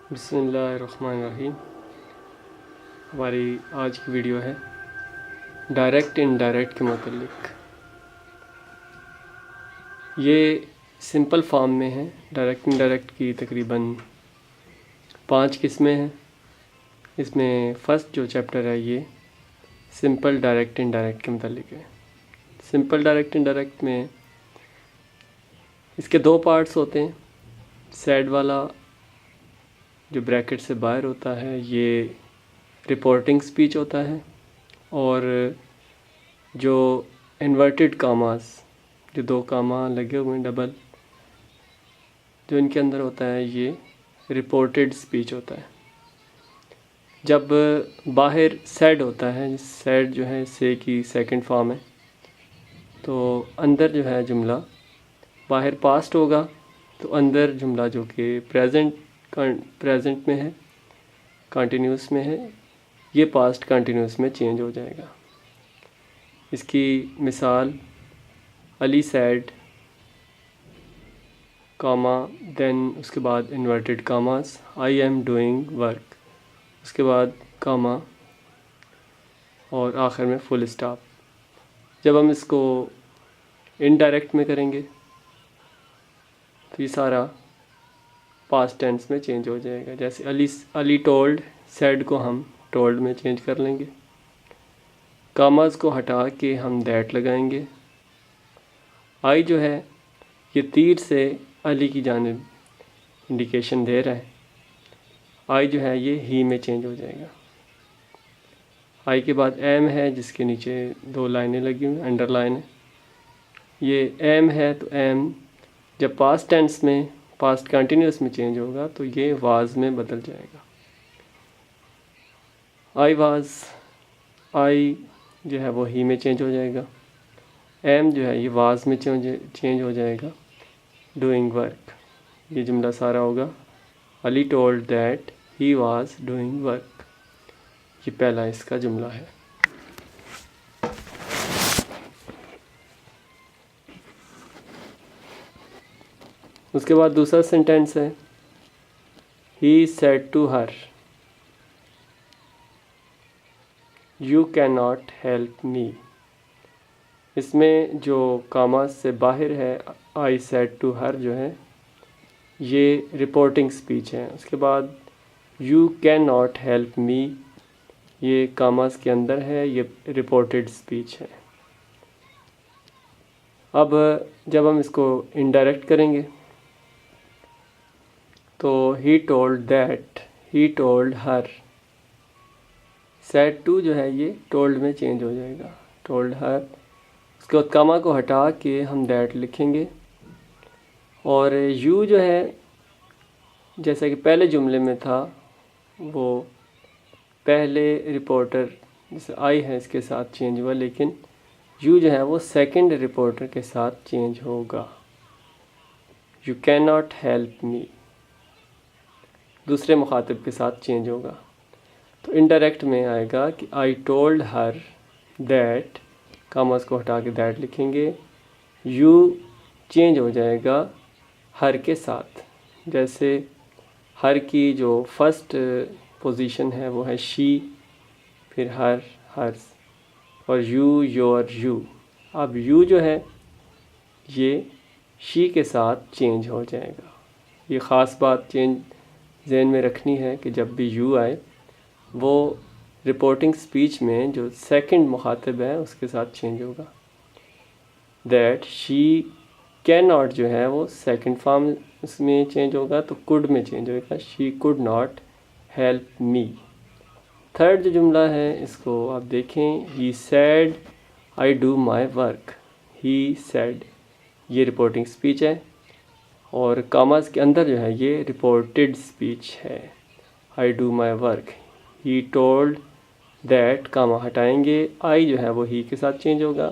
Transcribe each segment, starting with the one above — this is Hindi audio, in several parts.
बिस्मिल्लाहिर्रहमानिर्रहीम। हमारी आज की वीडियो है डायरेक्ट इनडायरेक्ट के मुतल्लिक। ये सिंपल फॉर्म में है। डायरेक्ट इनडायरेक्ट की तकरीबन 5 किस्में हैं। इसमें फ़र्स्ट जो चैप्टर है ये सिंपल डायरेक्ट इनडायरेक्ट के मुतल्लिक है। सिंपल डायरेक्ट इनडायरेक्ट में इसके 2 पार्ट्स होते हैं। सैड वाला जो ब्रैकेट से बाहर होता है ये रिपोर्टिंग स्पीच होता है, और जो इन्वर्टेड कामास, जो 2 कामा लगे हुए हैं डबल, जो इनके अंदर होता है ये रिपोर्टेड स्पीच होता है। जब बाहर सैड होता है, सैड जो है से की सेकंड फॉर्म है, तो अंदर जो है जुमला बाहर पास्ट होगा, तो अंदर जुमला जो कि प्रेजेंट में है, कंटिन्यूस में है, ये पास्ट कंटिन्यूस में चेंज हो जाएगा। इसकी मिसाल अली सैड कामा, देन उसके बाद इन्वर्टेड कामास, आई एम डूइंग वर्क, उसके बाद कामा और आखिर में फुल स्टॉप। जब हम इसको इनडायरेक्ट में करेंगे तो ये सारा पास्ट टेंस में चेंज हो जाएगा। जैसे अली टोल्ड, सैड को हम टोल्ड में चेंज कर लेंगे। कामास को हटा के हम दैट लगाएंगे। आई जो है ये तीर से अली की जानिब इंडिकेशन दे रहा है। आई जो है ये ही में चेंज हो जाएगा। आई के बाद एम है जिसके नीचे 2 लाइनें लगी हुई अंडरलाइन है। ये एम है, तो एम जब पास्ट टेंस में पास्ट कंटिन्यूस में चेंज होगा तो ये वाज में बदल जाएगा। आई वाज, आई जो है वो ही में चेंज हो जाएगा। एम जो है ये वाज में चेंज हो जाएगा। डूइंग वर्क, ये जुमला सारा होगा Ali told that he was doing work. ये पहला इसका जुमला है। उसके बाद दूसरा सेंटेंस है he said to her you can not help me. इसमें जो कामा से बाहर है आई सेड टू हर जो है ये रिपोर्टिंग स्पीच है। उसके बाद यू कैन नॉट हेल्प मी, ये कामास के अंदर है, ये रिपोर्टेड स्पीच है। अब जब हम इसको इनडायरेक्ट करेंगे तो he told that, he told her, said to जो है ये टोल्ड में चेंज हो जाएगा, टोल्ड हर। उसके बाद कामा को हटा के हम दैट लिखेंगे। और यू जो है जैसा कि पहले जुमले में था, वो पहले रिपोर्टर जैसे आई है इसके साथ चेंज हुआ, लेकिन यू जो है वो सेकंड रिपोर्टर के साथ चेंज होगा। यू कैन नॉट हेल्प मी दूसरे मुखातिब के साथ चेंज होगा। तो इनडायरेक्ट में आएगा कि आई टोल्ड हर दैट, कामास को हटा के दैट लिखेंगे। यू चेंज हो जाएगा हर के साथ। जैसे हर की जो फर्स्ट पोजीशन है वो है शी, फिर हर, हर्स, और यू, योर, यू। अब यू जो है ये शी के साथ चेंज हो जाएगा। ये ख़ास बात चेंज ज़हन में रखनी है कि जब भी यू आए वो रिपोर्टिंग स्पीच में जो सेकंड मुखातिब है उसके साथ चेंज होगा। दैट शी कैन नॉट जो है वो सेकंड फॉर्म उसमें चेंज होगा, तो कुड में चेंज होगा, she could not help me. Third जो जुमला है इसको आप देखें, he said I do my work. He said ये रिपोर्टिंग स्पीच है, और कामास के अंदर जो है ये रिपोर्टेड स्पीच है, I do my work. He told that, comma हटाएंगे, आई जो है वो ही के साथ चेंज होगा।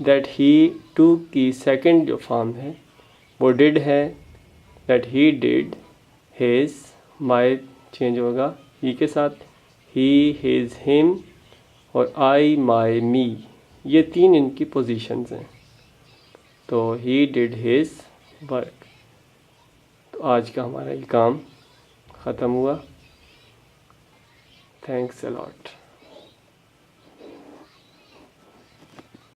दैट ही टू की सेकंड जो फॉर्म है वो डिड है, that he did his, my change होगा ही के साथ, ही, हिज, हिम, और आई, माई, मी। ये 3 इनकी पोजीशंस हैं। तो ही डिड हिज वर्क। तो आज का हमारा ये काम ख़त्म हुआ। Thanks a lot.